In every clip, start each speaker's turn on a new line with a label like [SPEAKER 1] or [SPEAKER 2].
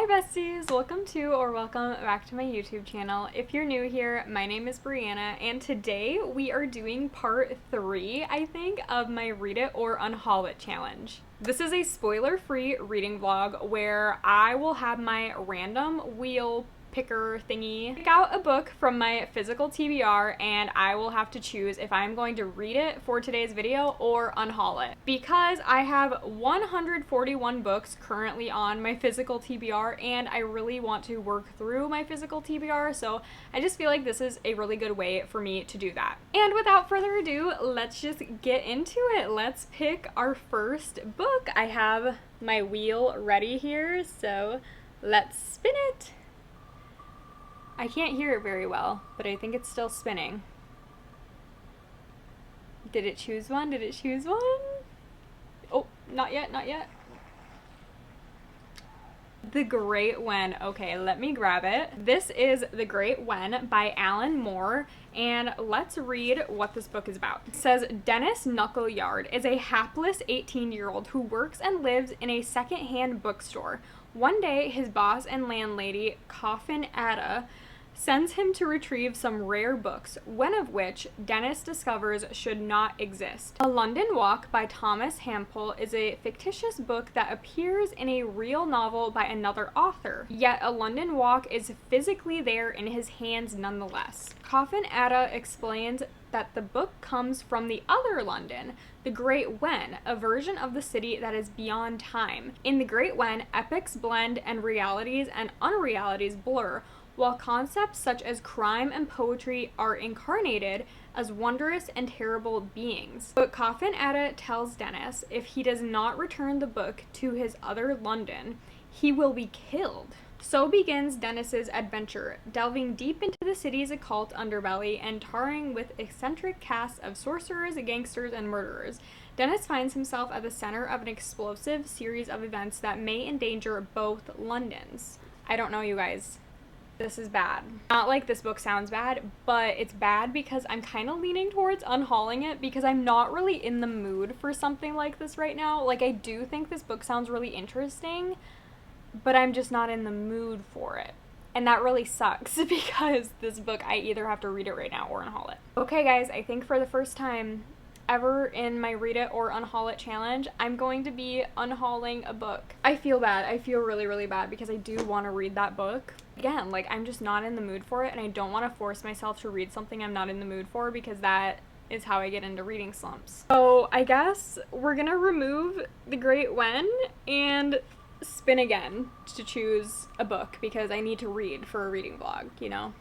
[SPEAKER 1] besties! Welcome back to my YouTube channel. If you're new here, my name is Brianna, and today we are doing part 3, I think, of my Read It or Unhaul It challenge. This is a spoiler-free reading vlog where I will have my random wheel picker thingy pick out a book from my physical TBR, and I will have to choose if I'm going to read it for today's video or unhaul it. Because I have 141 books currently on my physical TBR and I really want to work through my physical TBR, so I just feel like this is a really good way for me to do that. And without further ado, let's just get into it. Let's pick our first book. I have my wheel ready here, so let's spin it. I can't hear it very well, but I think it's still spinning. Did it choose one? Did it choose one? Oh, not yet, not yet. The Great When. Okay, let me grab it. This is The Great When by Alan Moore, and let's read what this book is about. It says, Dennis Knuckleyard is a hapless 18-year-old who works and lives in a second-hand bookstore. One day, his boss and landlady, Coffin Ada, sends him to retrieve some rare books, one of which Dennis discovers should not exist. A London Walk by Thomas Hampel is a fictitious book that appears in a real novel by another author, yet a London Walk is physically there in his hands nonetheless. Coffin Ada explains that the book comes from the other London, the Great When, a version of the city that is beyond time. In the Great When, epics blend and realities and unrealities blur, while concepts such as crime and poetry are incarnated as wondrous and terrible beings. But Coffin Ada tells Dennis if he does not return the book to his other London, he will be killed. So begins Dennis's adventure, delving deep into the city's occult underbelly and tarring with eccentric casts of sorcerers, gangsters, and murderers. Dennis finds himself at the center of an explosive series of events that may endanger both Londons. I don't know, you guys. This is bad. Not like this book sounds bad, but it's bad because I'm kind of leaning towards unhauling it because I'm not really in the mood for something like this right now. Like, I do think this book sounds really interesting, but I'm just not in the mood for it. And that really sucks because this book, I either have to read it right now or unhaul it. Okay, guys, I think for the first time ever in my Read It or Unhaul It challenge, I'm going to be unhauling a book. I feel bad. I feel really, really bad because I do want to read that book. Again, like, I'm just not in the mood for it, and I don't want to force myself to read something I'm not in the mood for because that is how I get into reading slumps. So I guess we're gonna remove The Great When and spin again to choose a book because I need to read for a reading vlog, you know?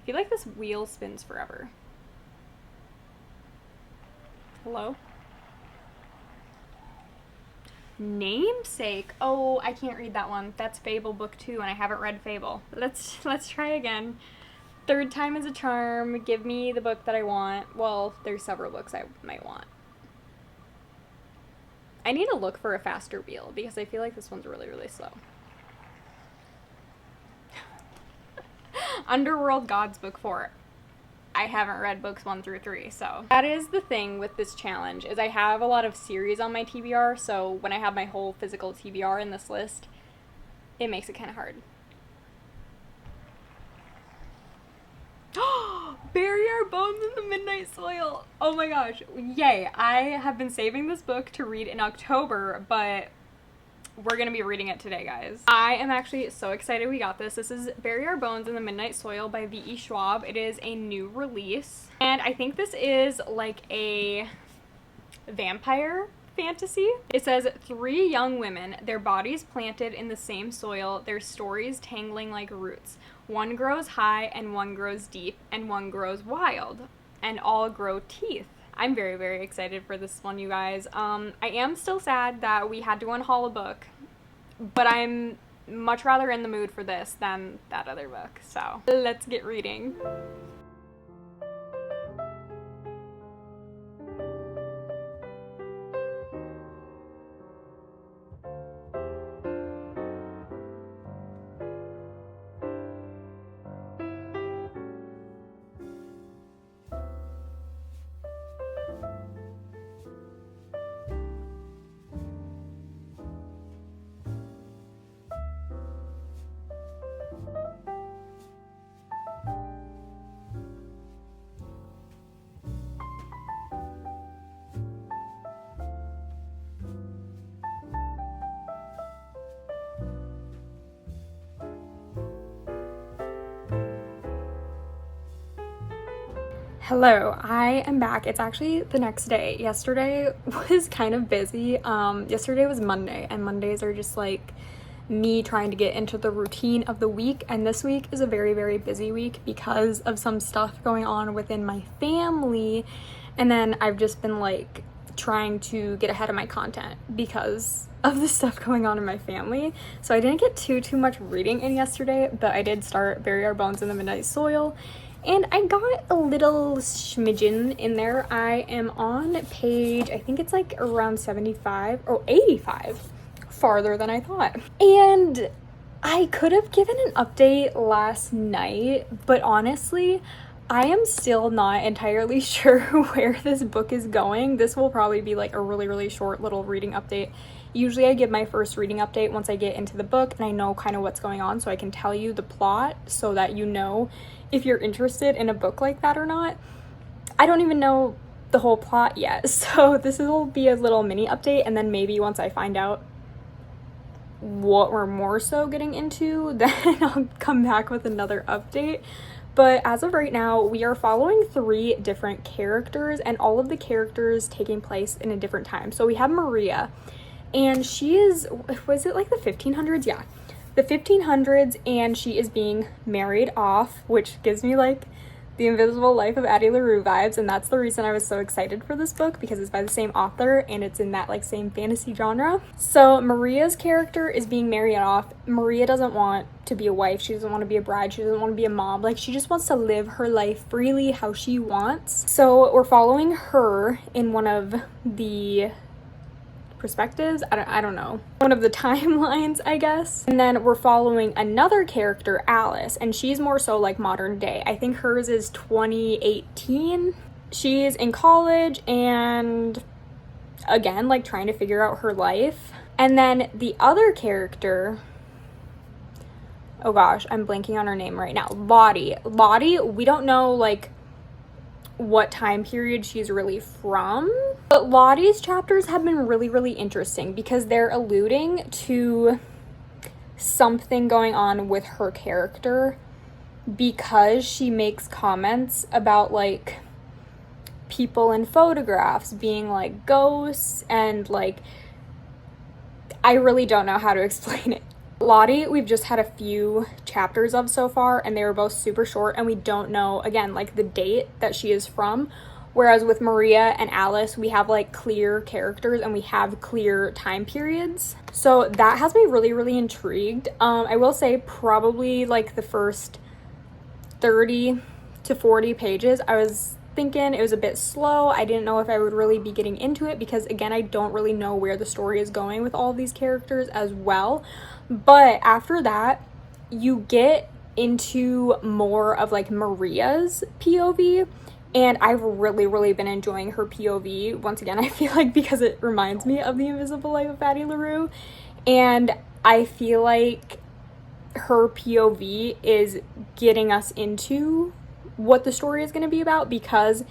[SPEAKER 1] I feel like this wheel spins forever. Hello? Namesake. Oh, I can't read that one. That's Fable book 2 and I haven't read Fable. Let's try again. Third time is a charm. Give me the book that I want. Well, there's several books I might want. I need to look for a faster wheel because I feel like this one's really, really slow. Underworld Gods book 4. I haven't read books 1 through 3, so that is the thing with this challenge, is I have a lot of series on my TBR, so when I have my whole physical TBR in this list, it makes it kind of hard. Bury Our Bones in the Midnight Soil! Oh my gosh, yay! I have been saving this book to read in October, but we're gonna be reading it today, guys. I am actually so excited we got this. This is Bury Our Bones in the Midnight Soil by V.E. Schwab. It is a new release, and I think this is like a vampire fantasy. It says, 3 young women, their bodies planted in the same soil, their stories tangling like roots. One grows high, and one grows deep, and one grows wild, and all grow teeth. I'm very, very excited for this one, you guys. I am still sad that we had to unhaul a book, but I'm much rather in the mood for this than that other book, so let's get reading. Hello, I am back. It's actually the next day. Yesterday was kind of busy. Yesterday was Monday, and Mondays are just like me trying to get into the routine of the week. And this week is a very, very busy week because of some stuff going on within my family. And then I've just been like trying to get ahead of my content because of the stuff going on in my family. So I didn't get too much reading in yesterday, but I did start Bury Our Bones in the Midnight Soil. And I got a little smidgen in there. I am on page, I think it's like around 75 or 85, farther than I thought. And I could have given an update last night, but honestly, I am still not entirely sure where this book is going. This will probably be like a really short little reading update. Usually I give my first reading update once I get into the book and I know kind of what's going on, so I can tell you the plot so that you know if you're interested in a book like that or not. I don't even know the whole plot yet, so this will be a little mini update, and then maybe once I find out what we're more so getting into, then I'll come back with another update. But as of right now, we are following 3 different characters, and all of the characters taking place in a different time. So we have Maria, and she is, was it like the 1500s? Yeah, the 1500s, and she is being married off, which gives me like the Invisible Life of Addie LaRue vibes, and that's the reason I was so excited for this book, because it's by the same author and it's in that like same fantasy genre. So Maria's character is being married off. Maria doesn't want to be a wife, she doesn't want to be a bride, she doesn't want to be a mom, like she just wants to live her life freely how she wants. So we're following her in one of the perspectives, I don't know, one of the timelines, I guess. And then we're following another character, Alice, and she's more so like modern day. I think hers is 2018. She's in college and again like trying to figure out her life. And then the other character, oh gosh, I'm blanking on her name right now, Lottie, we don't know like what time period she's really from, but Lottie's chapters have been really interesting because they're alluding to something going on with her character, because she makes comments about like people in photographs being like ghosts, and like I really don't know how to explain it. Lottie, we've just had a few chapters of so far, and they were both super short, and we don't know, again, like the date that she is from. Whereas with Maria and Alice, we have like clear characters and we have clear time periods. So that has me really intrigued. I will say probably like the first 30 to 40 pages, I was thinking it was a bit slow. I didn't know if I would really be getting into it because again, I don't really know where the story is going with all these characters as well. But after that, you get into more of like Maria's POV, and I've really been enjoying her POV. Once again, I feel like because it reminds me of The Invisible Life of Addie LaRue, and I feel like her POV is getting us into what the story is going to be about, because,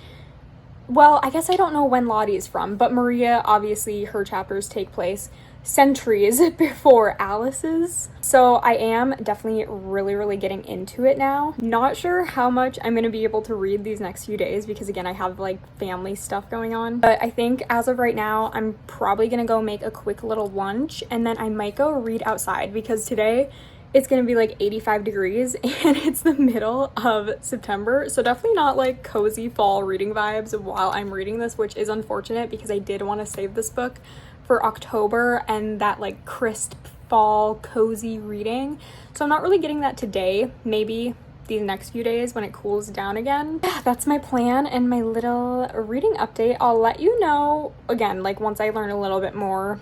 [SPEAKER 1] well, I guess I don't know when Lottie is from, but Maria, obviously her chapters take place centuries before Alice's. So I am definitely really getting into it now. Not sure how much I'm going to be able to read these next few days because again, I have like family stuff going on. But I think as of right now, I'm probably going to go make a quick little lunch, and then I might go read outside because today it's going to be like 85 degrees and it's the middle of September. So definitely not like cozy fall reading vibes while I'm reading this, which is unfortunate because I did want to save this book for October and that like crisp fall cozy reading. So I'm not really getting that today. Maybe these next few days when it cools down again. Yeah, that's my plan and my little reading update. I'll let you know again, like once I learn a little bit more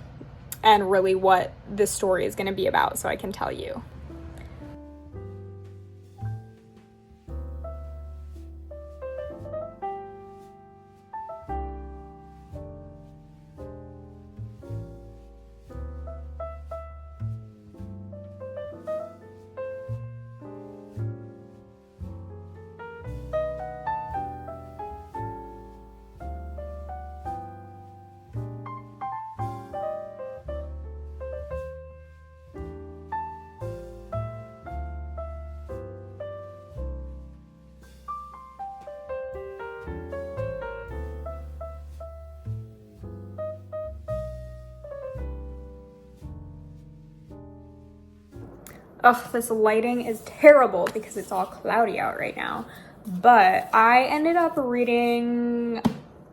[SPEAKER 1] and really what this story is going to be about, so I can tell you. Ugh, this lighting is terrible because it's all cloudy out right now. But I ended up reading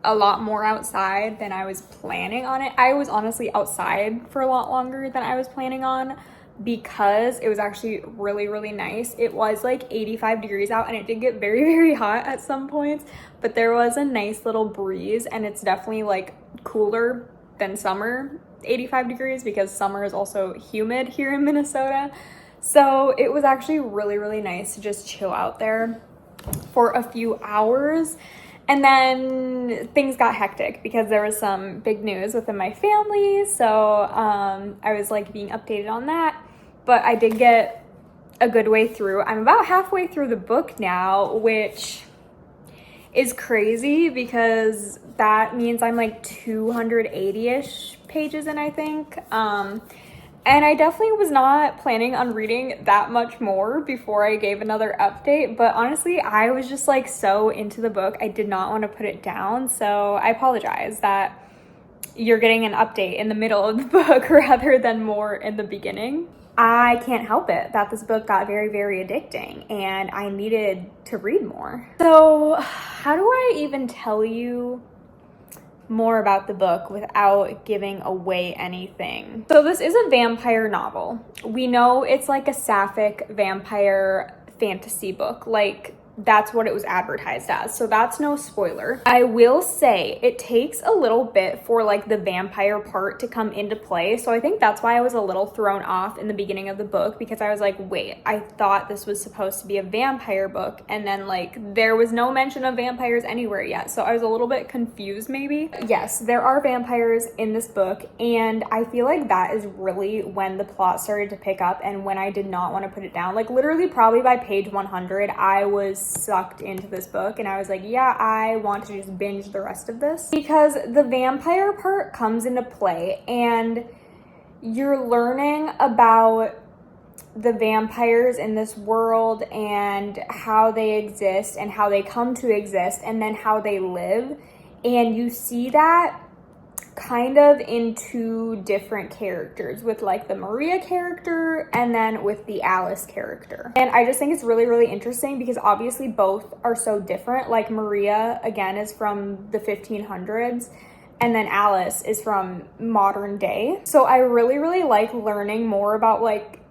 [SPEAKER 1] a lot more outside than I was planning on it. I was honestly outside for a lot longer than I was planning on because it was actually really, really nice. It was like 85 degrees out and it did get very, very hot at some points, but there was a nice little breeze and it's definitely like cooler than summer 85 degrees because summer is also humid here in Minnesota. So it was actually really, really nice to just chill out there for a few hours. And then things got hectic because there was some big news within my family. So I was like being updated on that. But I did get a good way through. I'm about halfway through the book now, which is crazy because that means I'm like 280-ish pages in, I think. And I definitely was not planning on reading that much more before I gave another update, but honestly, I was just like so into the book, I did not want to put it down, so I apologize that you're getting an update in the middle of the book rather than more in the beginning. I can't help it that this book got very, very addicting and I needed to read more. So how do I even tell you more about the book without giving away anything? So this is a vampire novel. We know it's like a sapphic vampire fantasy book, like that's what it was advertised as, so that's no spoiler. I will say it takes a little bit for like the vampire part to come into play, so I think that's why I was a little thrown off in the beginning of the book, because I was like, wait, I thought this was supposed to be a vampire book, and then like there was no mention of vampires anywhere yet, so I was a little bit confused maybe. Yes, there are vampires in this book, and I feel like that is really when the plot started to pick up and when I did not want to put it down. Like literally probably by page 100 I was sucked into this book and I was like, yeah, I want to just binge the rest of this, because the vampire part comes into play and you're learning about the vampires in this world and how they exist and how they come to exist and then how they live, and you see that kind of in two different characters, with like the Maria character and then with the Alice character. And I just think it's really, really interesting because obviously both are so different. Like Maria, again, is from the 1500s and then Alice is from modern day. So I really, really like learning more about like,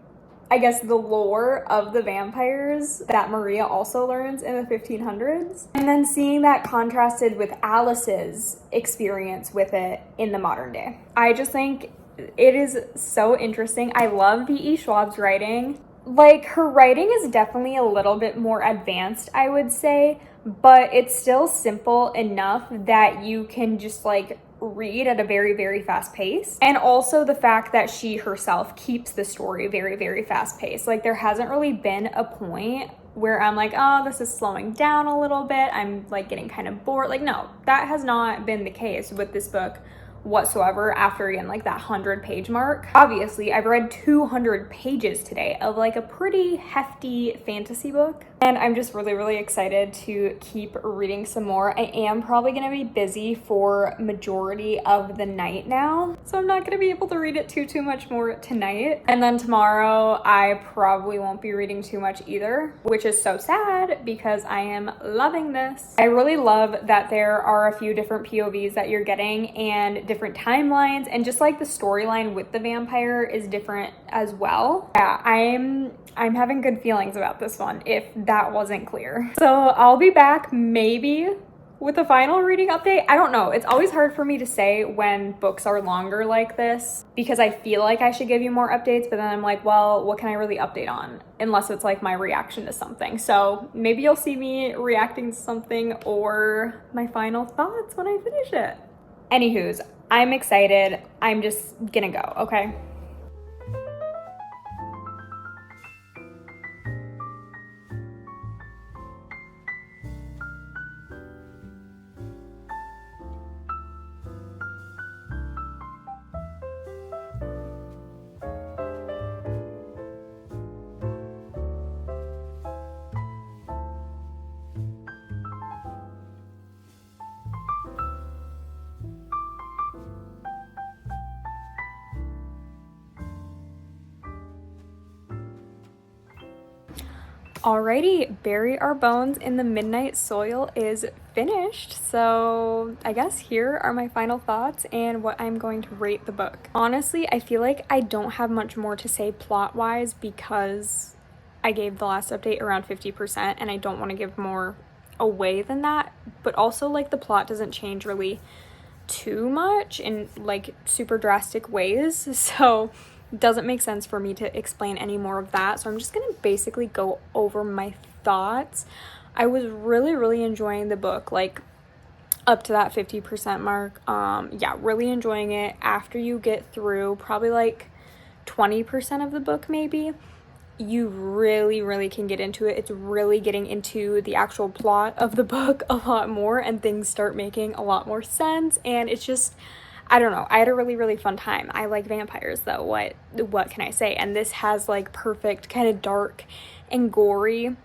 [SPEAKER 1] I guess, the lore of the vampires that Maria also learns in the 1500s. And then seeing that contrasted with Alice's experience with it in the modern day. I just think it is so interesting. I love V.E. Schwab's writing. Like, her writing is definitely a little bit more advanced, I would say, but it's still simple enough that you can just like read at a very, very fast pace. And also the fact that she herself keeps the story very, very fast paced. Like there hasn't really been a point where I'm like, oh, this is slowing down a little bit, I'm like getting kind of bored. Like no, that has not been the case with this book whatsoever after, again, like that 100-page mark. Obviously, I've read 200 pages today of like a pretty hefty fantasy book, and I'm just really, really excited to keep reading some more. I am probably gonna be busy for majority of the night now, so I'm not gonna be able to read it too much more tonight. And then tomorrow, I probably won't be reading too much either, which is so sad because I am loving this. I really love that there are a few different POVs that you're getting and different timelines, and just like the storyline with the vampire is different as well. Yeah, I'm having good feelings about this one, if that wasn't clear. So I'll be back maybe with a final reading update. I don't know. It's always hard for me to say when books are longer like this because I feel like I should give you more updates, but then I'm like, well, what can I really update on? Unless it's like my reaction to something. So maybe you'll see me reacting to something or my final thoughts when I finish it. Anywho's, I'm excited. I'm just gonna go, okay? Alrighty, Bury Our Bones in the Midnight Soil is finished. So I guess here are my final thoughts and what I'm going to rate the book. Honestly, I feel like I don't have much more to say plot-wise because I gave the last update around 50% and I don't want to give more away than that. But also, like, the plot doesn't change really too much in like super drastic ways. So doesn't make sense for me to explain any more of that. So I'm just gonna basically go over my thoughts. I was really enjoying the book, like up to that 50% mark. Yeah, really enjoying it. After you get through probably like 20% of the book, maybe, you really can get into it. It's really getting into the actual plot of the book a lot more, and things start making a lot more sense, and it's just, I don't know, I had a really fun time. I like vampires though, what can I say? And this has like perfect kind of dark and gory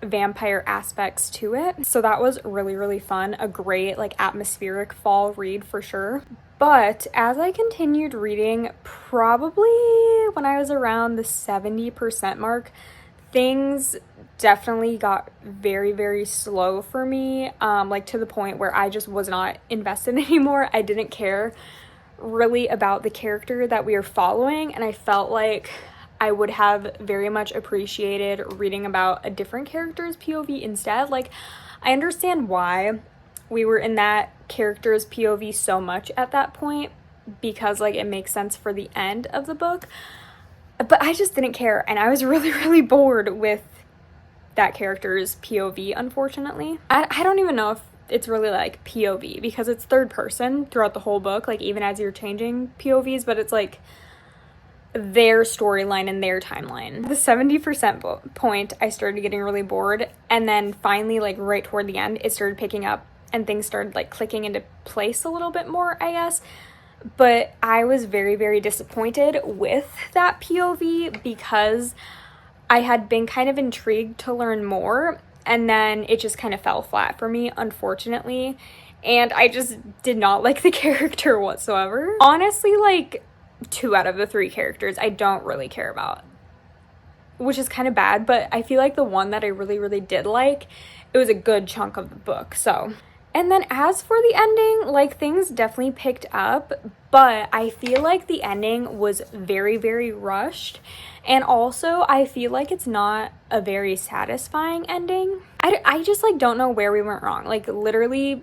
[SPEAKER 1] vampire aspects to it. So that was really fun. A great like atmospheric fall read for sure. But as I continued reading, probably when I was around the 70% mark, things definitely got very slow for me, like to the point where I just was not invested anymore. I didn't care really about the character that we were following, and I felt like I would have very much appreciated reading about a different character's POV instead. Like, I understand why we were in that character's POV so much at that point, because like it makes sense for the end of the book, but I just didn't care, and I was really bored with that character's POV, unfortunately. I don't even know if it's really like POV, because it's third person throughout the whole book, like even as you're changing POVs, but it's like their storyline and their timeline. The 70% point, I started getting really bored, and then finally, like right toward the end, it started picking up and things started like clicking into place a little bit more, I guess. But I was very disappointed with that POV because I had been kind of intrigued to learn more, and then it just kind of fell flat for me, unfortunately. And I just did not like the character whatsoever. Honestly, like 2 out of the 3 characters I don't really care about, which is kind of bad, but I feel like the one that I really did like, it was a good chunk of the book. So, and then as for the ending, like things definitely picked up, but I feel like the ending was very rushed, and also I feel like it's not a very satisfying ending. I just like don't know where we went wrong. Like literally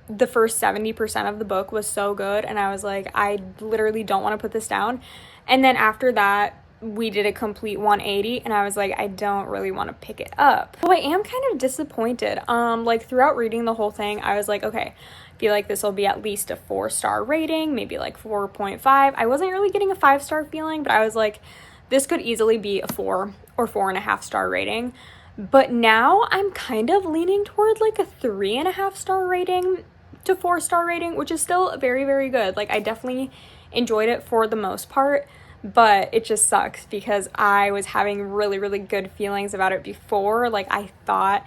[SPEAKER 1] the first 70% of the book was so good, and I was like, I literally don't want to put this down. And then after that, we did a complete 180, and I was like, I don't really want to pick it up. So I am kind of disappointed. Like throughout reading the whole thing, I was like, okay, I feel like this will be at least a 4-star rating, maybe like 4.5. I wasn't really getting a 5-star feeling, but I was like, this could easily be a 4 or 4.5-star rating. But now I'm kind of leaning toward like a 3.5-star rating to 4-star rating, which is still very good. Like I definitely enjoyed it for the most part, but it just sucks because I was having really good feelings about it before. Like I thought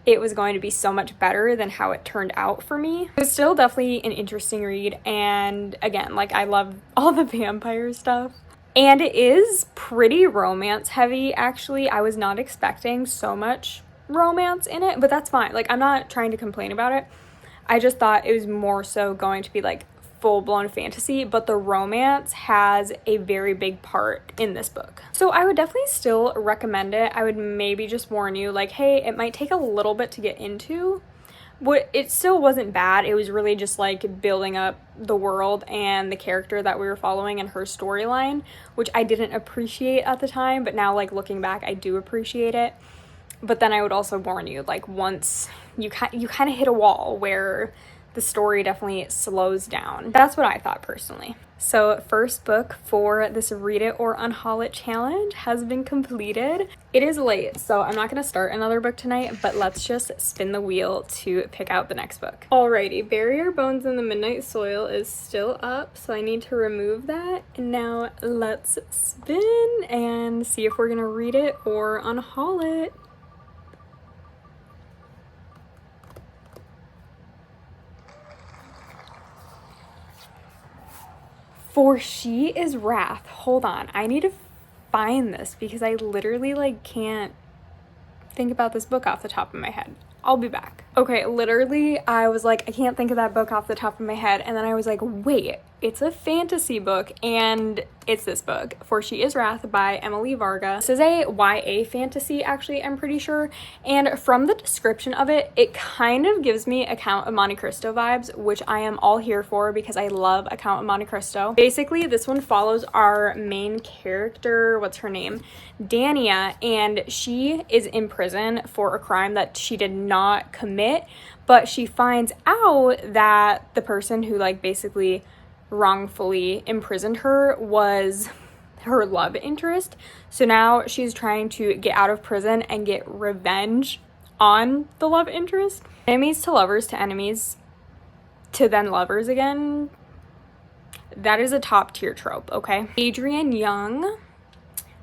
[SPEAKER 1] it was going to be so much better than how it turned out for me. It was still definitely an interesting read, and again, like I love all the vampire stuff. And it is pretty romance heavy, actually. I was not expecting so much romance in it, but that's fine. Like I'm not trying to complain about it. I just thought it was more so going to be like full-blown fantasy, but the romance has a very big part in this book. So I would definitely still recommend it. I would maybe just warn you, like, hey, it might take a little bit to get into. But it still wasn't bad. It was really just like building up the world and the character that we were following and her storyline, which I didn't appreciate at the time, but now like looking back, I do appreciate it. But then I would also warn you, like once you kind of hit a wall where the story definitely slows down. That's what I thought personally. So first book for this Read It or Unhaul It challenge has been completed. It is late, so I'm not gonna start another book tonight, but let's just spin the wheel to pick out the next book. Alrighty, Bury Our Bones in the Midnight Soil is still up, so I need to remove that. And now let's spin and see if we're gonna read it or unhaul it. For She Is Wrath. Hold on, I need to find this because I literally like can't think about this book off the top of my head. I'll be back. Okay, literally, I was like, I can't think of that book off the top of my head. And then I was like, wait, it's a fantasy book, and it's this book, For She Is Wrath by Emily Varga. This is a YA fantasy, actually, I'm pretty sure. And from the description of it, it kind of gives me A Count of Monte Cristo vibes, which I am all here for because I love A Count of Monte Cristo. Basically, this one follows our main character, what's her name? Dania, and she is in prison for a crime that she did not commit, but she finds out that the person who like basically wrongfully imprisoned her was her love interest. So now she's trying to get out of prison and get revenge on the love interest. Enemies to lovers to enemies to then lovers again. That is a top tier trope, okay? Adrienne Young,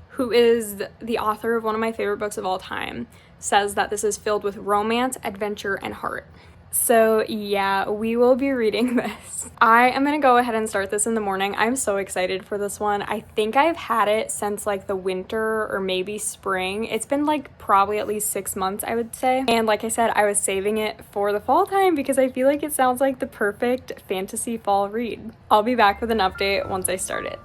[SPEAKER 1] who is the author of one of my favorite books of all time, says that this is filled with romance, adventure, and heart. So yeah, we will be reading this. I am gonna go ahead and start this in the morning. I'm so excited for this one. I think I've had it since like the winter or maybe spring. It's been like probably at least 6 months, I would say. And like I said, I was saving it for the fall time because I feel like it sounds like the perfect fantasy fall read. I'll be back with an update once I start it.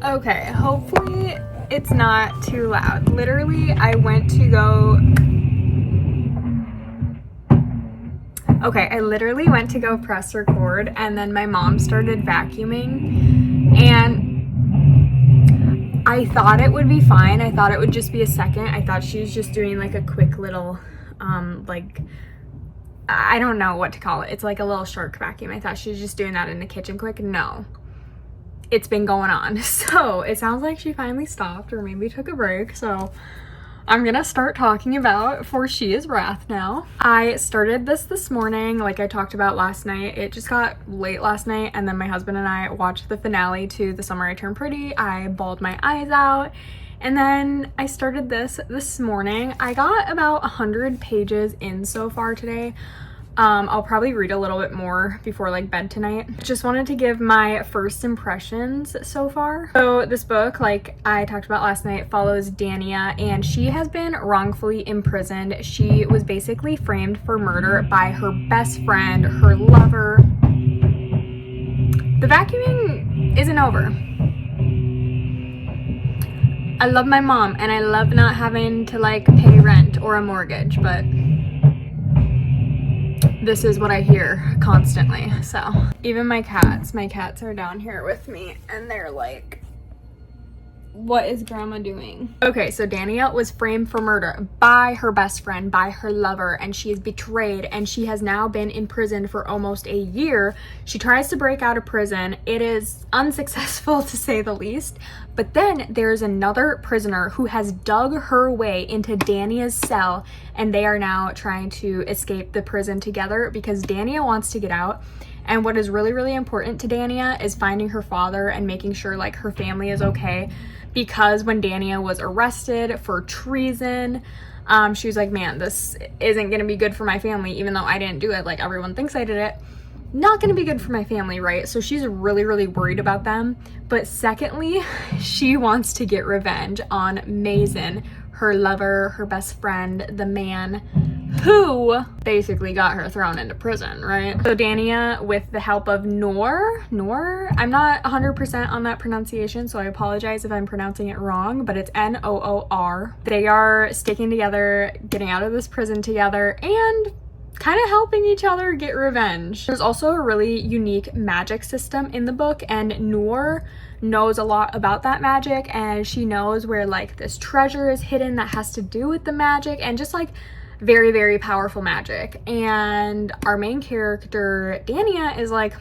[SPEAKER 1] Okay, hopefully it's not too loud. Literally, I went to go... Okay, I literally went to go press record, and then my mom started vacuuming, and I thought it would be fine. I thought it would just be a second. I thought she was just doing like a quick little, like, I don't know what to call it. It's like a little shark vacuum. I thought she was just doing that in the kitchen quick. No. It's been going on. So it sounds like she finally stopped or maybe took a break. So I'm gonna start talking about For She Is Wrath now. I started this morning, like I talked about last night. It just got late last night, and then my husband and I watched the finale to The Summer I Turned Pretty. I bawled my eyes out, and then I started this morning. I got about 100 pages in so far today. I'll probably read a little bit more before like bed tonight. Just wanted to give my first impressions so far. So this book, like I talked about last night, follows Dania, and she has been wrongfully imprisoned. She was basically framed for murder by her best friend, her lover. The vacuuming isn't over. I love my mom, and I love not having to like pay rent or a mortgage, but this is what I hear constantly. So even my cats are down here with me, and they're like, what is grandma doing? Okay, so Dania was framed for murder by her best friend, by her lover, and she is betrayed, and she has now been imprisoned for almost a year. She tries to break out of prison. It is unsuccessful to say the least. But then there's another prisoner who has dug her way into Dania's cell, and they are now trying to escape the prison together because Dania wants to get out. And what is really, really important to Dania is finding her father and making sure like her family is okay. Because when Dania was arrested for treason, she was like, man, this isn't gonna be good for my family, even though I didn't do it. Like, everyone thinks I did it. Not gonna be good for my family, right? So she's really, really worried about them. But secondly, she wants to get revenge on Mason, her lover, her best friend, the man who basically got her thrown into prison, right? So Dania, with the help of Noor, I'm not 100% on that pronunciation, so I apologize if I'm pronouncing it wrong, but it's Noor. They are sticking together, getting out of this prison together, and kind of helping each other get revenge. There's also a really unique magic system in the book, and Noor knows a lot about that magic, and she knows where like this treasure is hidden that has to do with the magic, and just like very, very powerful magic. And our main character, Dania, is like,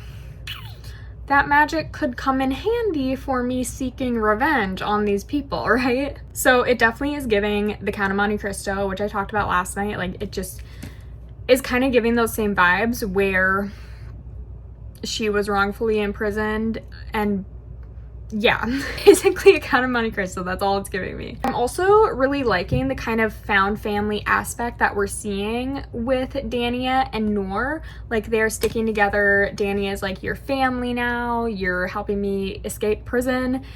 [SPEAKER 1] that magic could come in handy for me seeking revenge on these people, right? So it definitely is giving The Count of Monte Cristo, which I talked about last night. Like, it just is kind of giving those same vibes where she was wrongfully imprisoned, and yeah, basically A Count of Monte Cristo, that's all it's giving me. I'm also really liking the kind of found family aspect that we're seeing with Dania and Noor. Like, they're sticking together. Dania is like, your family now, you're helping me escape prison.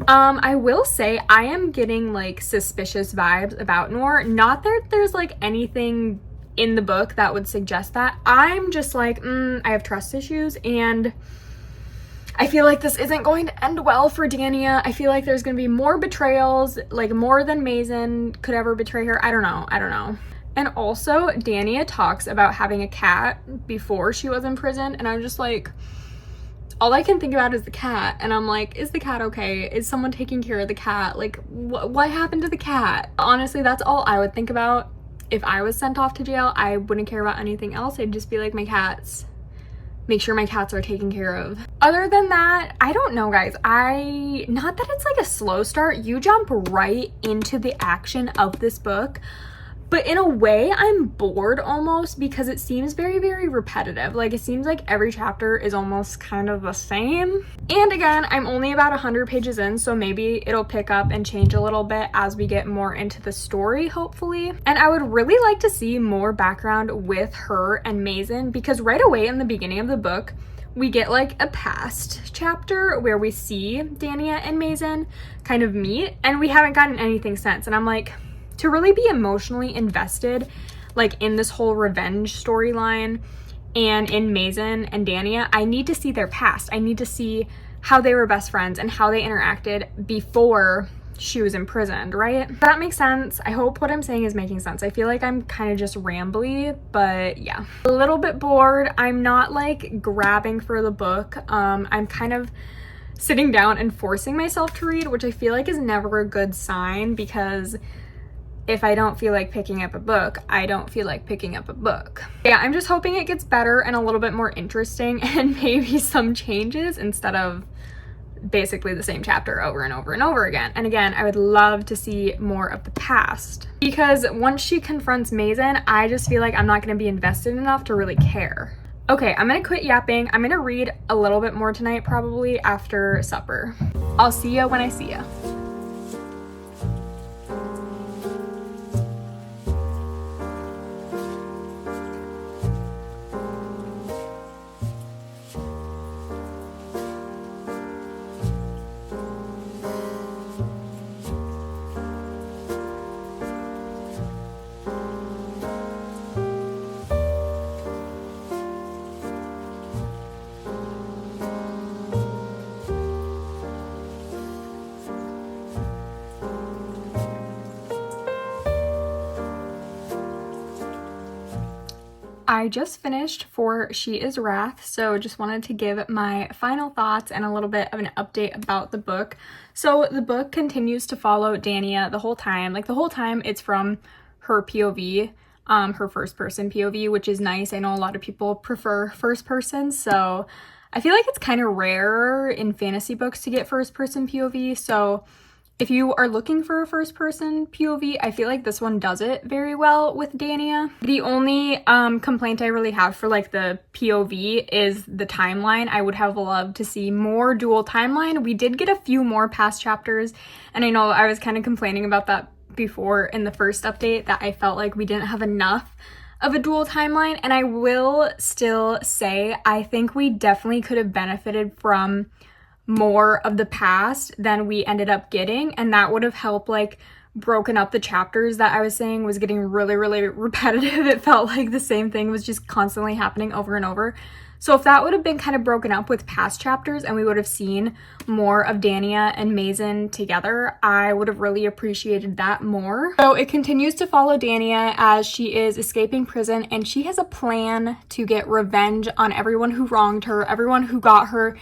[SPEAKER 1] I will say I am getting like suspicious vibes about Noor. Not that there's like anything in the book that would suggest that. I'm just like, I have trust issues, and I feel like this isn't going to end well for Dania. I feel like there's going to be more betrayals, like more than Mason could ever betray her. I don't know. And also, Dania talks about having a cat before she was in prison, and I'm just like, all I can think about is the cat, and I'm like, is the cat okay? Is someone taking care of the cat? Like, what happened to the cat? Honestly, that's all I would think about. If I was sent off to jail, I wouldn't care about anything else. I'd just be like, my cats. Make sure my cats are taken care of. Other than that, I don't know, guys. Not that it's like a slow start. You jump right into the action of this book. But in a way, I'm bored almost, because it seems very, very repetitive. Like, it seems like every chapter is almost kind of the same. And again, I'm only about 100 pages in, so maybe it'll pick up and change a little bit as we get more into the story, hopefully. And I would really like to see more background with her and Mason, because right away in the beginning of the book, we get like a past chapter where we see Dania and Mason kind of meet, and we haven't gotten anything since. And I'm like, to really be emotionally invested like in this whole revenge storyline and in Mason and Dania, I need to see their past. I need to see how they were best friends and how they interacted before she was imprisoned, right? Does that make sense? I hope what I'm saying is making sense. I feel like I'm kind of just rambly, but yeah. A little bit bored. I'm not like grabbing for the book. I'm kind of sitting down and forcing myself to read, which I feel like is never a good sign, because if I don't feel like picking up a book, I don't feel like picking up a book. Yeah, I'm just hoping it gets better and a little bit more interesting, and maybe some changes instead of basically the same chapter over and over and over again. And again, I would love to see more of the past, because once she confronts Mason, I just feel like I'm not going to be invested enough to really care. Okay, I'm going to quit yapping. I'm going to read a little bit more tonight, probably after supper. I'll see ya when I see ya. I just finished For She Is Wrath, so just wanted to give my final thoughts and a little bit of an update about the book. So the book continues to follow Dania the whole time. Like, the whole time it's from her POV, her first person POV, which is nice. I know a lot of people prefer first person, so I feel like it's kind of rare in fantasy books to get first person POV, so if you are looking for a first person POV, I feel like this one does it very well with Dania. The only complaint I really have for like the POV is the timeline. I would have loved to see more dual timeline. We did get a few more past chapters, and I know I was kind of complaining about that before in the first update, that I felt like we didn't have enough of a dual timeline, and I will still say I think we definitely could have benefited from more of the past than we ended up getting, and that would have helped like broken up the chapters that I was saying was getting really, really repetitive. It felt like the same thing was just constantly happening over and over. So if that would have been kind of broken up with past chapters and we would have seen more of Dania and Mason together, I would have really appreciated that more. So it continues to follow Dania as she is escaping prison, and she has a plan to get revenge on everyone who wronged her, everyone who got her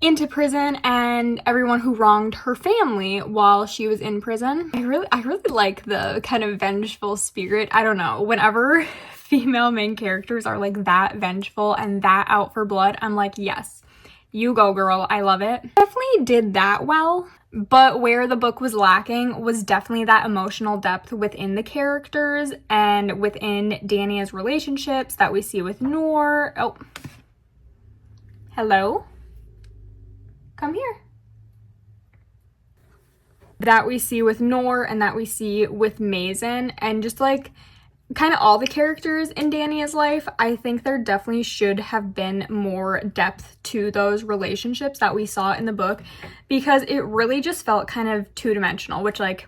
[SPEAKER 1] into prison, and everyone who wronged her family while she was in prison. I really like the kind of vengeful spirit. I don't know, whenever female main characters are like that vengeful and that out for blood, I'm like, yes, You go, girl. I love it. Definitely did that well. But where the book was lacking was definitely that emotional depth within the characters and within Dania's relationships that we see with Noor. Oh. Hello? Come here. That we see with Noor and that we see with Mason, and just like kind of all the characters in Dania's life. I think there definitely should have been more depth to those relationships that we saw in the book, because it really just felt kind of two-dimensional, which, like,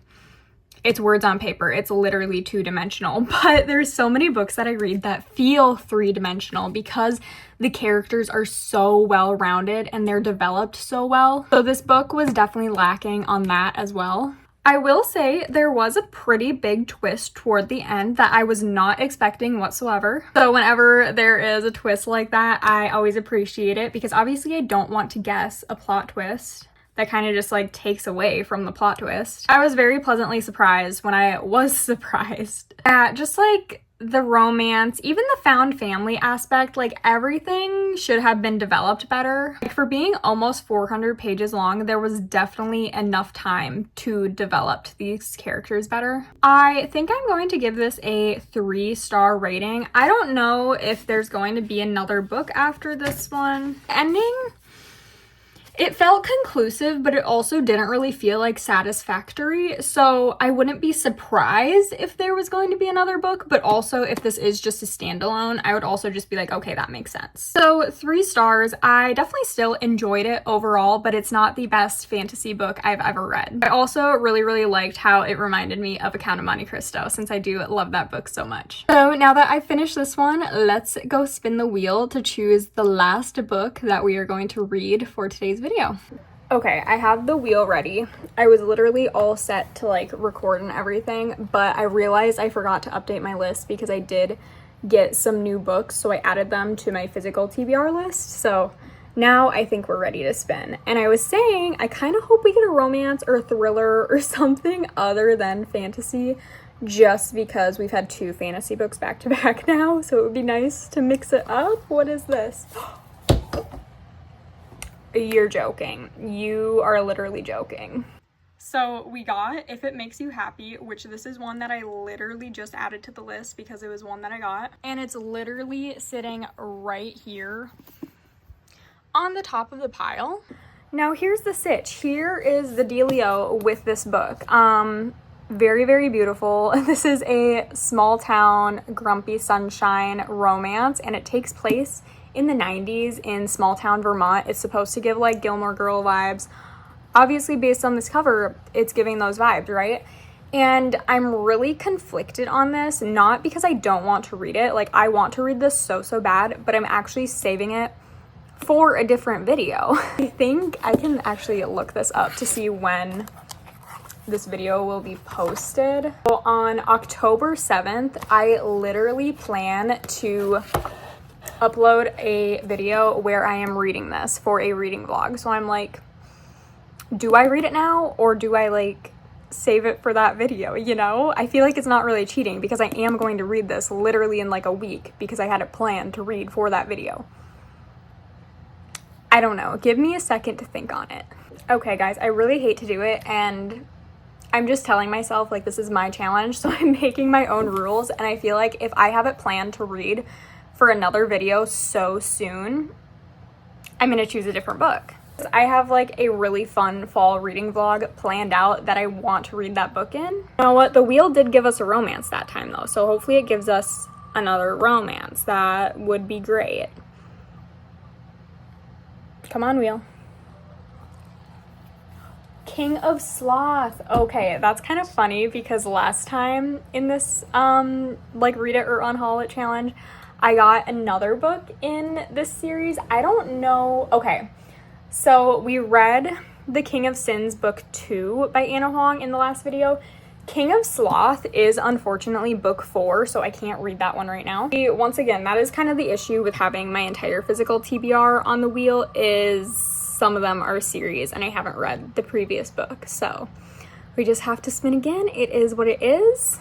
[SPEAKER 1] it's words on paper. It's literally two-dimensional, but there's so many books that I read that feel three-dimensional because the characters are so well-rounded and they're developed so well. So this book was definitely lacking on that as well. I will say there was a pretty big twist toward the end that I was not expecting whatsoever. So whenever there is a twist like that, I always appreciate it, because obviously I don't want to guess a plot twist that kind of just like takes away from the plot twist. I was very pleasantly surprised when I was surprised at just like the romance, even the found family aspect. Like, everything should have been developed better. Like, for being almost 400 pages long, there was definitely enough time to develop these characters better. I think I'm going to give this a 3-star rating. I don't know if there's going to be another book after this one. Ending, it felt conclusive, but it also didn't really feel like satisfactory. So I wouldn't be surprised if there was going to be another book, but also if this is just a standalone, I would also just be like, okay, that makes sense. So 3 stars. I definitely still enjoyed it overall, but it's not the best fantasy book I've ever read. I also really, really liked how it reminded me of A Count of Monte Cristo, since I do love that book so much. So now that I've finished this one, let's go spin the wheel to choose the last book that we are going to read for today's video. Okay, I have the wheel ready. I was literally all set to like record and everything, but I realized I forgot to update my list because I did get some new books, so I added them to my physical TBR list. So now I think we're ready to spin. And I was saying, I kind of hope we get a romance or a thriller or something other than fantasy, just because we've had 2 fantasy books back to back now, so it would be nice to mix it up. What is this? You're joking. You are literally joking. So we got If It Makes You Happy, which this is one that I literally just added to the list because it was one that I got. And it's literally sitting right here on the top of the pile. Now here's the sitch. Here is the dealio with this book. Very, very beautiful. This is a small town, grumpy sunshine romance, and it takes place in the 90s in small town Vermont. It's supposed to give like Gilmore Girl vibes. Obviously, based on this cover, it's giving those vibes, right? And I'm really conflicted on this, not because I don't want to read it. Like, I want to read this so bad, but I'm actually saving it for a different video. I think I can actually look this up to see when this video will be posted. So on October 7th, I literally plan to upload a video where I am reading this for a reading vlog. So I'm like, do I read it now or do I like save it for that video, you know? I feel like it's not really cheating because I am going to read this literally in like a week because I had it planned to read for that video. I don't know. Give me a second to think on it. Okay, guys, I really hate to do it, and I'm just telling myself like this is my challenge, so I'm making my own rules, and I feel like if I have it planned to read for another video so soon, I'm gonna choose a different book. I have like a really fun fall reading vlog planned out that I want to read that book in. You know what? The wheel did give us a romance that time though, so hopefully it gives us another romance. That would be great. Come on, wheel. King of Sloth. Okay, that's kind of funny because last time in this like read it or unhaul it challenge, I got another book in this series. I don't know. Okay, so we read The King of Sins book 2 by Anna Huang in the last video. King of Sloth is unfortunately book 4, so I can't read that one right now. Once again, that is kind of the issue with having my entire physical TBR on the wheel, is some of them are series and I haven't read the previous book, so we just have to spin again. It is what it is.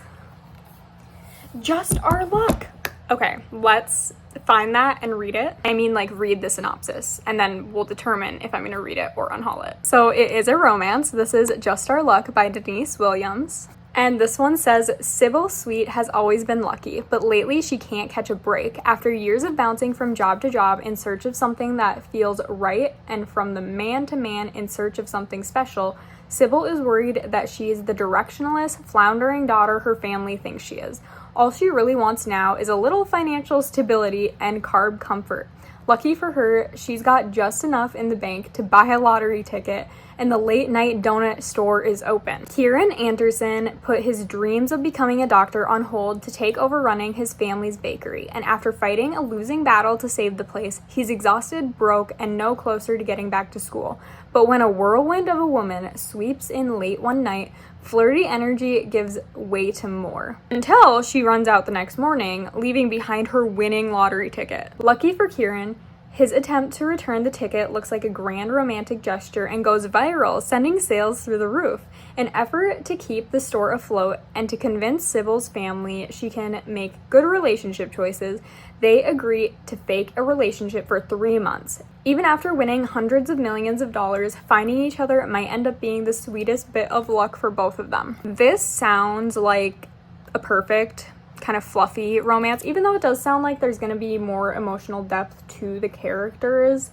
[SPEAKER 1] Just our luck. Okay, let's find that and read it. I mean, like, read the synopsis, and then we'll determine if I'm gonna read it or unhaul it. So it is a romance. This is Just Our Luck by Denise Williams. And this one says, Sybil Sweet has always been lucky, but lately she can't catch a break. After years of bouncing from job to job in search of something that feels right and from the man to man in search of something special, Sybil is worried that she is the directionless, floundering daughter her family thinks she is. All she really wants now is a little financial stability and carb comfort. Lucky for her, she's got just enough in the bank to buy a lottery ticket, and the late night donut store is open. Kieran Anderson put his dreams of becoming a doctor on hold to take over running his family's bakery, and after fighting a losing battle to save the place, he's exhausted, broke, and no closer to getting back to school. But when a whirlwind of a woman sweeps in late one night, flirty energy gives way to more. Until she runs out the next morning, leaving behind her winning lottery ticket. Lucky for Kieran, his attempt to return the ticket looks like a grand romantic gesture and goes viral, sending sales through the roof. An effort to keep the store afloat and to convince Sybil's family she can make good relationship choices, they agree to fake a relationship for 3 months. Even after winning hundreds of millions of dollars, finding each other might end up being the sweetest bit of luck for both of them. This sounds like a perfect kind of fluffy romance, even though it does sound like there's going to be more emotional depth to the characters.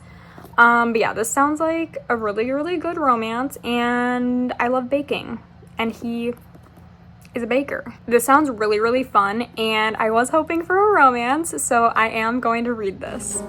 [SPEAKER 1] But yeah, this sounds like a really, really good romance, and I love baking, and he is a baker. This sounds really, really fun, and I was hoping for a romance, so I am going to read this.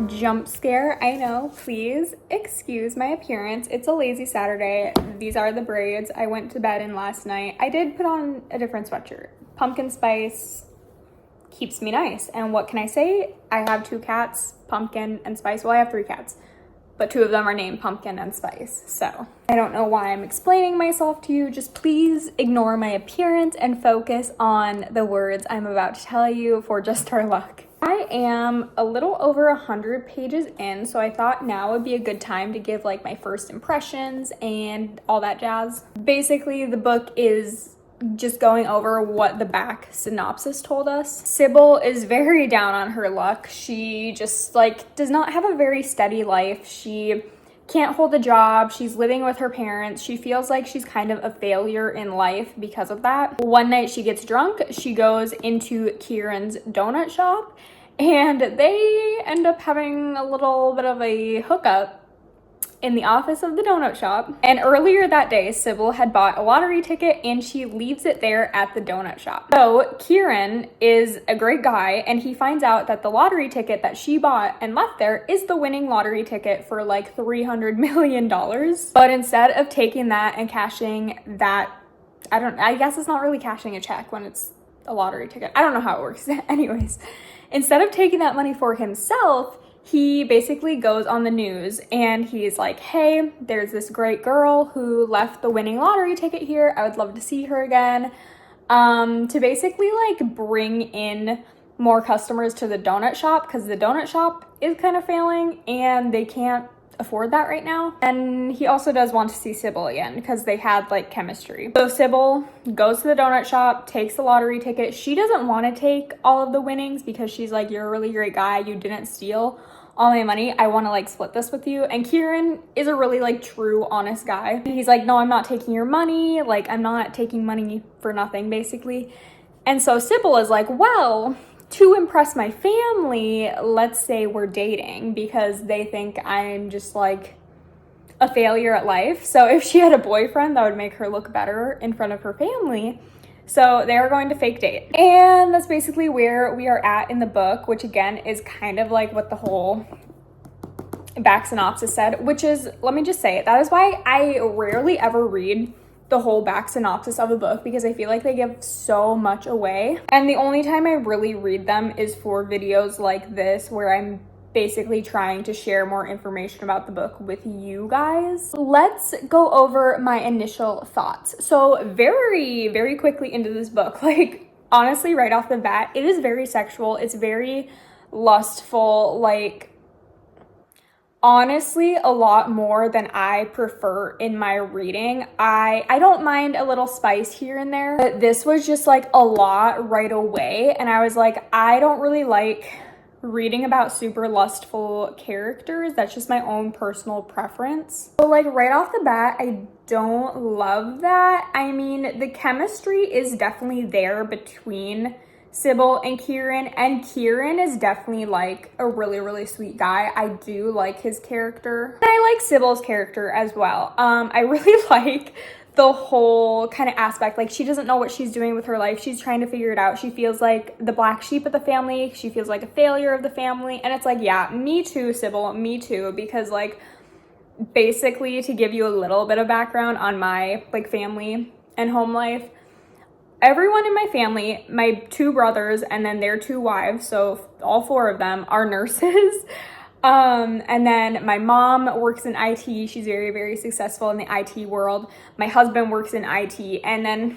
[SPEAKER 1] Jump scare, I know, please excuse my appearance. It's a lazy Saturday. These are the braids I went to bed in last night. I did put on a different sweatshirt. Pumpkin spice keeps me nice. And what can I say? I have 2 cats, Pumpkin and Spice. Well, I have 3 cats, but 2 of them are named Pumpkin and Spice. So I don't know why I'm explaining myself to you. Just please ignore my appearance and focus on the words I'm about to tell you for Just Our Luck. I am a little over 100 pages in, so I thought now would be a good time to give like my first impressions and all that jazz. Basically, the book is just going over what the back synopsis told us. Sybil is very down on her luck. She just like does not have a very steady life. She can't hold a job. She's living with her parents. She feels like she's kind of a failure in life because of that. One night she gets drunk. She goes into Kieran's donut shop, and they end up having a little bit of a hookup in the office of the donut shop. And earlier that day, Sybil had bought a lottery ticket and she leaves it there at the donut shop. So Kieran is a great guy, and he finds out that the lottery ticket that she bought and left there is the winning lottery ticket for like $300 million. But instead of taking that and cashing that, I guess it's not really cashing a check when it's a lottery ticket. I don't know how it works. Anyways, instead of taking that money for himself, he basically goes on the news and he's like, hey, there's this great girl who left the winning lottery ticket here. I would love to see her again. To basically like bring in more customers to the donut shop, because the donut shop is kind of failing and they can't afford that right now. And he also does want to see Sybil again because they had like chemistry. So Sybil goes to the donut shop, takes the lottery ticket. She doesn't want to take all of the winnings because she's like, you're a really great guy. You didn't steal all my money. I want to like split this with you. And Kieran is a really like true, honest guy. He's like, no, I'm not taking your money. Like, I'm not taking money for nothing, basically. And so Sybil is like, well, to impress my family, let's say we're dating, because they think I'm just like a failure at life. So if she had a boyfriend, that would make her look better in front of her family. So they are going to fake date. And that's basically where we are at in the book, which again is kind of like what the whole back synopsis said, which is, let me just say it, that is why I rarely ever read the whole back synopsis of a book, because I feel like they give so much away. And the only time I really read them is for videos like this, where I'm basically trying to share more information about the book with you guys. Let's go over my initial thoughts. So very, very quickly into this book, like honestly, right off the bat, it is very sexual. It's very lustful, like honestly a lot more than I prefer in my reading. I don't mind a little spice here and there, but this was just like a lot right away, and I was like, I don't really like reading about super lustful characters. That's just my own personal preference. So like right off the bat, I don't love that. I mean, the chemistry is definitely there between Sybil and Kieran is definitely like a really, really sweet guy. I do like his character. And I like Sybil's character as well. I really like the whole kind of aspect, like she doesn't know what she's doing with her life. She's trying to figure it out. She feels like the black sheep of the family. She feels like a failure of the family. And it's like, yeah, me too, Sybil, me too. Because like, basically to give you a little bit of background on my like family and home life, everyone in my family, my 2 brothers and then their 2 wives, so all 4 of them are nurses. And then my mom works in IT. She's very, very successful in the IT world. My husband works in IT. And then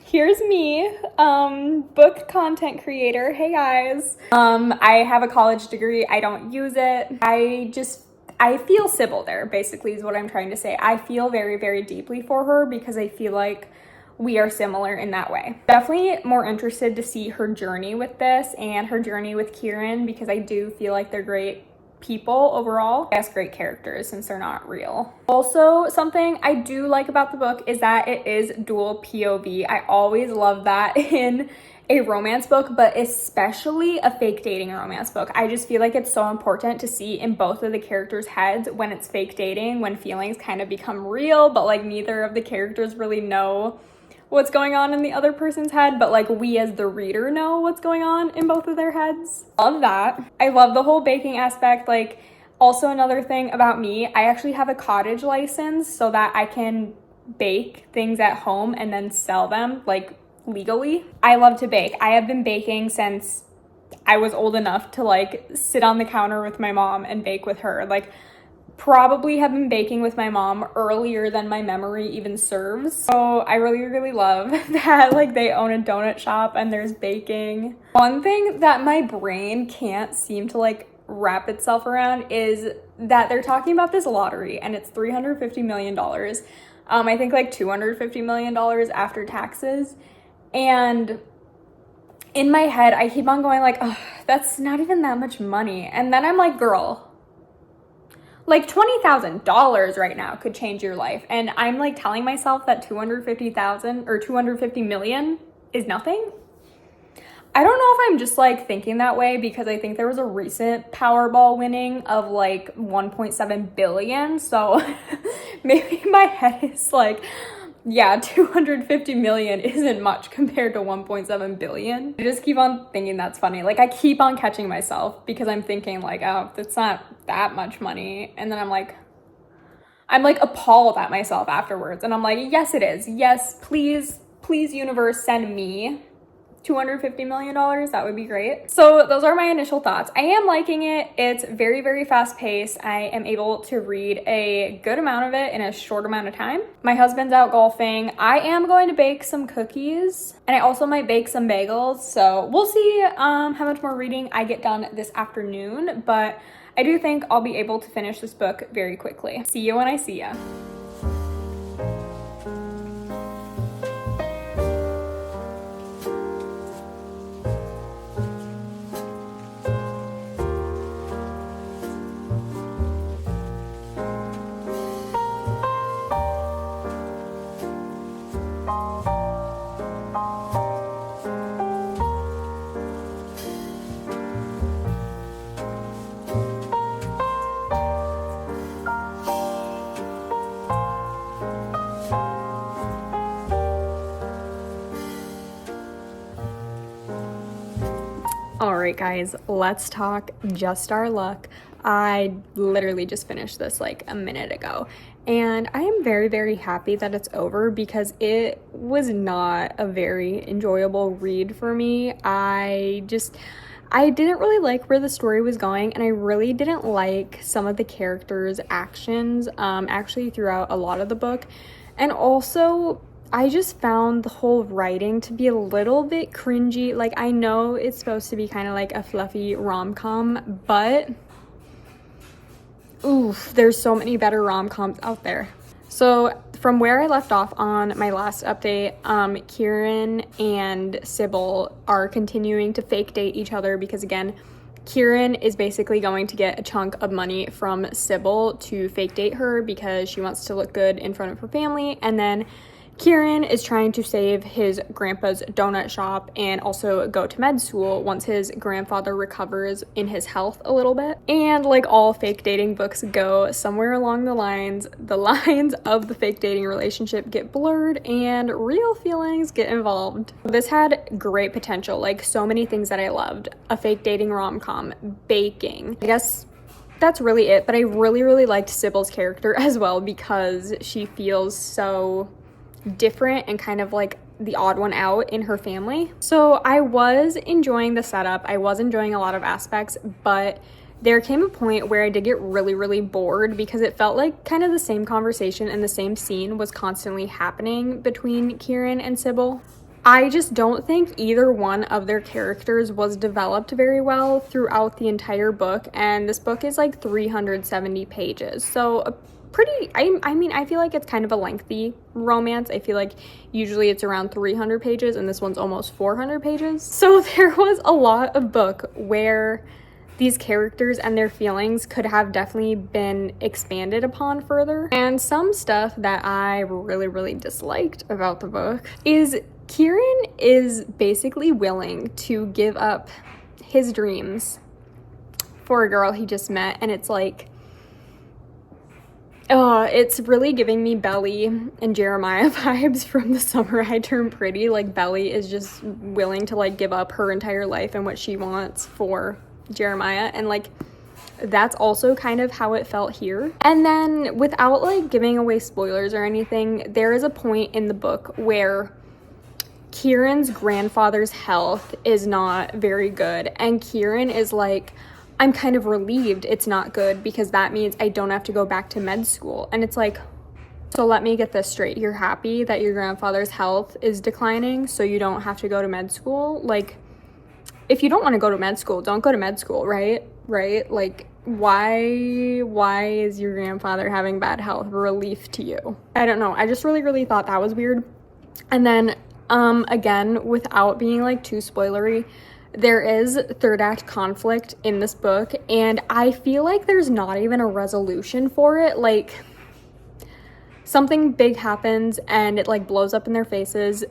[SPEAKER 1] here's me, book content creator. Hey guys. I have a college degree. I don't use it. I feel Sybil there, basically is what I'm trying to say. I feel very, very deeply for her because I feel like we are similar in that way. Definitely more interested to see her journey with this and her journey with Kieran, because I do feel like they're great people overall. I guess great characters since they're not real. Also, something I do like about the book is that it is dual POV. I always love that in a romance book, but especially a fake dating romance book. I just feel like it's so important to see in both of the characters' heads when it's fake dating, when feelings kind of become real, but like neither of the characters really know what's going on in the other person's head, but like we as the reader know what's going on in both of their heads. Love that. I love the whole baking aspect. Like, also another thing about me, I actually have a cottage license so that I can bake things at home and then sell them like legally. I love to bake. I have been baking since I was old enough to like sit on the counter with my mom and bake with her. Like, probably have been baking with my mom earlier than my memory even serves. So I really, really love that like they own a donut shop and there's baking. One thing that my brain can't seem to like wrap itself around is that they're talking about this lottery and it's $350 million. I think like $250 million after taxes. And in my head, I keep on going like, oh, that's not even that much money. And then I'm like, girl, like $20,000 right now could change your life. And I'm like telling myself that 250,000 or 250 million is nothing. I don't know if I'm just like thinking that way because I think there was a recent Powerball winning of like 1.7 billion. So maybe my head is like, yeah, 250 million isn't much compared to 1.7 billion. I just keep on thinking that's funny. Like I keep on catching myself because I'm thinking like, oh, that's not that much money. And then I'm like appalled at myself afterwards. And I'm like, yes, it is. Yes, please, please universe, send me $250 million. That would be great. So those are my initial thoughts. I am liking it. It's very, very fast paced. I am able to read a good amount of it in a short amount of time. My husband's out golfing. I am going to bake some cookies and I also might bake some bagels. So we'll see how much more reading I get done this afternoon, but I do think I'll be able to finish this book very quickly. See you when I see ya. All right, guys, let's talk just our luck. I literally just finished this like a minute ago, and I am very, very happy that it's over because it was not a very enjoyable read for me. I didn't really like where the story was going, and I really didn't like some of the characters' actions actually throughout a lot of the book. And also, I just found the whole writing to be a little bit cringy. Like, I know it's supposed to be kind of like a fluffy rom-com, but oof, there's so many better rom-coms out there. So from where I left off on my last update, Kieran and Sybil are continuing to fake date each other because, again, Kieran is basically going to get a chunk of money from Sybil to fake date her because she wants to look good in front of her family, and then Kieran is trying to save his grandpa's donut shop and also go to med school once his grandfather recovers in his health a little bit. And like all fake dating books go, somewhere along the lines of the fake dating relationship get blurred and real feelings get involved. This had great potential, like so many things that I loved. A fake dating rom-com, baking. I guess that's really it, but I really, really liked Sybil's character as well because she feels so different and kind of like the odd one out in her family. So I was enjoying the setup. I was enjoying a lot of aspects, but there came a point where I did get really, really bored because it felt like kind of the same conversation and the same scene was constantly happening between Kieran and Sybil. I just don't think either one of their characters was developed very well throughout the entire book, and this book is like 370 pages. So I feel like it's kind of a lengthy romance. I feel like usually it's around 300 pages and this one's almost 400 pages. So there was a lot of book where these characters and their feelings could have definitely been expanded upon further. And some stuff that I really, really disliked about the book is Kieran is basically willing to give up his dreams for a girl he just met, and it's like, it's really giving me Belly and Jeremiah vibes from The Summer I Turned Pretty. Like, Belly is just willing to like give up her entire life and what she wants for Jeremiah, and like that's also kind of how it felt here. And then, without like giving away spoilers or anything, there is a point in the book where Kieran's grandfather's health is not very good, and Kieran is like, I'm kind of relieved it's not good because that means I don't have to go back to med school. And it's like, so let me get this straight. You're happy that your grandfather's health is declining so you don't have to go to med school? Like, if you don't want to go to med school, don't go to med school, right? Like, why is your grandfather having bad health relief to you? I don't know. I just really, really thought that was weird. And then, again, without being like too spoilery, there is third act conflict in this book, and I feel like there's not even a resolution for it. Like, something big happens and it like blows up in their faces,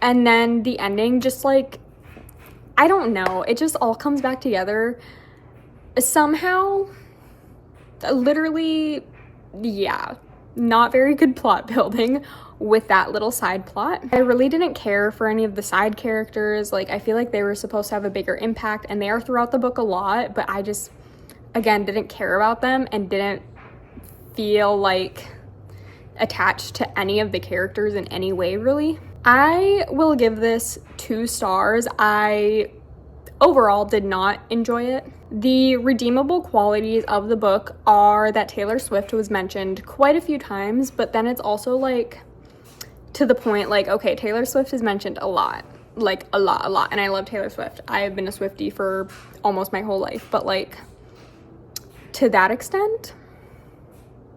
[SPEAKER 1] and then the ending just like, I don't know, it just all comes back together somehow. Literally, yeah, not very good plot building with that little side plot. I really didn't care for any of the side characters. Like, I feel like they were supposed to have a bigger impact, and they are throughout the book a lot, but I just, again, didn't care about them and didn't feel like attached to any of the characters in any way, really. I will give this 2 stars. I overall did not enjoy it. The redeemable qualities of the book are that Taylor Swift was mentioned quite a few times, but then it's also like to the point, like, okay, Taylor Swift is mentioned a lot, like a lot, and I love Taylor Swift. I have been a Swiftie for almost my whole life, but like to that extent,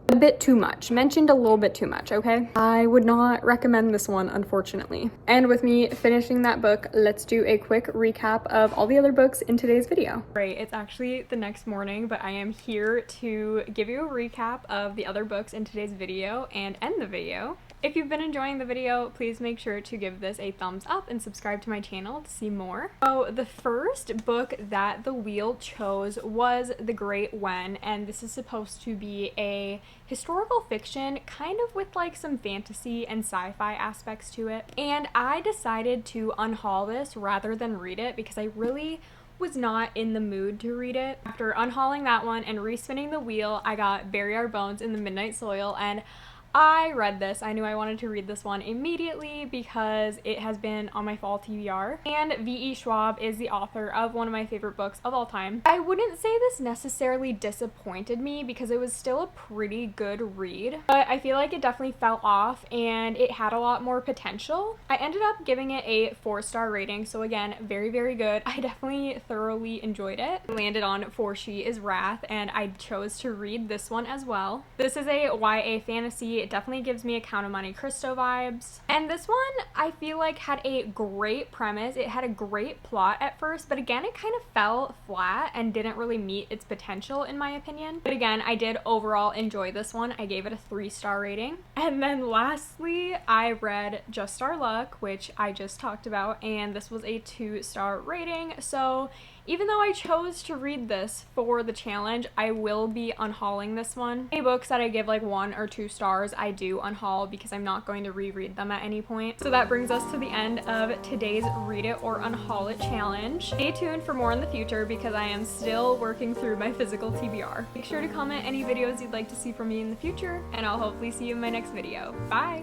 [SPEAKER 1] a bit too much, mentioned a little bit too much, okay? I would not recommend this one, unfortunately. And with me finishing that book, let's do a quick recap of all the other books in today's video. Right, it's actually the next morning, but I am here to give you a recap of the other books in today's video and end the video. If you've been enjoying the video, please make sure to give this a thumbs up and subscribe to my channel to see more. So the first book that the wheel chose was The Great When, and this is supposed to be a historical fiction, kind of with like some fantasy and sci-fi aspects to it. And I decided to unhaul this rather than read it because I really was not in the mood to read it. After unhauling that one and respinning the wheel, I got Bury Our Bones in the Midnight Soil, and I read this. I knew I wanted to read this one immediately because it has been on my fall TBR. And V.E. Schwab is the author of one of my favorite books of all time. I wouldn't say this necessarily disappointed me because it was still a pretty good read, but I feel like it definitely fell off and it had a lot more potential. I ended up giving it a 4-star rating, so again, very, very good. I definitely thoroughly enjoyed it. I landed on For She Is Wrath, and I chose to read this one as well. This is a YA fantasy. It definitely gives me a Count of Monte Cristo vibes. And this one, I feel like, had a great premise. It had a great plot at first, but again, it kind of fell flat and didn't really meet its potential, in my opinion. But again, I did overall enjoy this one. I gave it a 3-star rating. And then lastly, I read Just Our Luck, which I just talked about, and this was a 2-star rating. So even though I chose to read this for the challenge, I will be unhauling this one. Any books that I give like 1 or 2 stars, I do unhaul because I'm not going to reread them at any point. So that brings us to the end of today's Read It or Unhaul It challenge. Stay tuned for more in the future because I am still working through my physical TBR. Make sure to comment any videos you'd like to see from me in the future, and I'll hopefully see you in my next video. Bye!